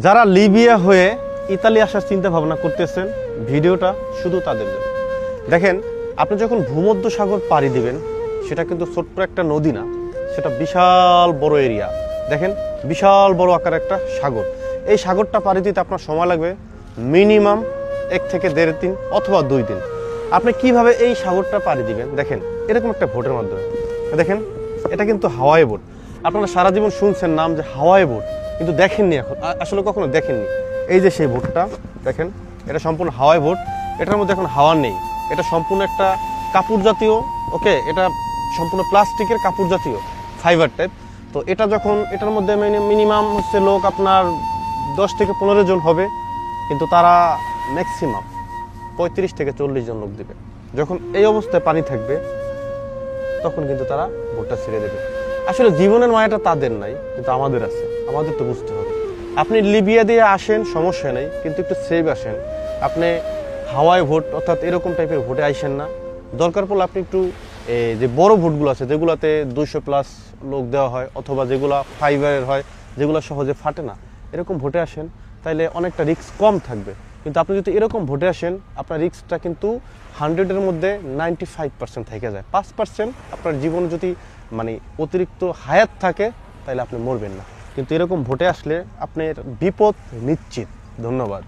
যারা লিবিয়া হয়ে ইতালি আসার চিন্তা ভাবনা করতেছেন, ভিডিওটা শুধু তাদের জন্য। দেখেন, আপনি যখন ভূমধ্য সাগর পাড়ি দিবেন, সেটা কিন্তু ছোট্ট একটা নদী না, সেটা বিশাল বড় এরিয়া। দেখেন, বিশাল বড় আকার একটা সাগর। এই সাগরটা পাড়ি দিতে আপনার সময় লাগবে মিনিমাম 1 থেকে 1.5 দিন অথবা 2 দিন। আপনি কিভাবে এই সাগরটা পাড়ি দিবেন? দেখেন, এরকম একটা বোটের মাধ্যমে। দেখেন, এটা কিন্তু হাওয়াই বোট। আপনারা সারা জীবন শুনছেন নাম যে হাওয়াই বোট, কিন্তু দেখেননি, এখন আসলে কখনো দেখেননি। এই যে সেই বোটটা দেখেন, এটা সম্পূর্ণ হাওয়াই বোট। এটার মধ্যে এখন হাওয়া নেই, এটা সম্পূর্ণ একটা কাপড় জাতীয়, ওকে, এটা সম্পূর্ণ প্লাস্টিকের কাপড় জাতীয় ফাইবার টাইপ। তো এটা যখন এটার মধ্যে মিনিমাম হচ্ছে লোক আপনার 10 থেকে 15 জন হবে, কিন্তু তারা ম্যাক্সিমাম 35 থেকে 40 জন লোক দিবে। যখন এই অবস্থায় পানি থাকবে, তখন কিন্তু তারা বোটটা ছেড়ে দেবে। আসলে জীবনের মায়াটা তাদের নাই, কিন্তু আমাদের আছে, আমাদের তো বুঝতে হবে। আপনি লিবিয়া দিয়ে আসেন, সমস্যা নেই, কিন্তু একটু সেভ আসেন। আপনি হাওয়াই ভোট অর্থাৎ এরকম টাইপের ভোটে আইসেন না। দরকার পড়লে আপনি একটু যে বড় ভোটগুলো আছে, যেগুলোতে 200+ লোক দেওয়া হয়, অথবা যেগুলো ফাইবারের হয়, যেগুলো সহজে ফাটে না, এরকম ভোটে আসেন, তাইলে অনেকটা রিস্ক কম থাকবে। কিন্তু আপনি যদি এরকম ভোটে আসেন, আপনার রিস্কটা কিন্তু 100-এর মধ্যে 95% থেকে যায়। 5% আপনার জীবন যদি মানে অতিরিক্ত হায়াত থাকে, তাহলে আপনি মরবেন না। কিন্তু এরকম ভোটে আসলে আপনার বিপদ নিশ্চিত। ধন্যবাদ।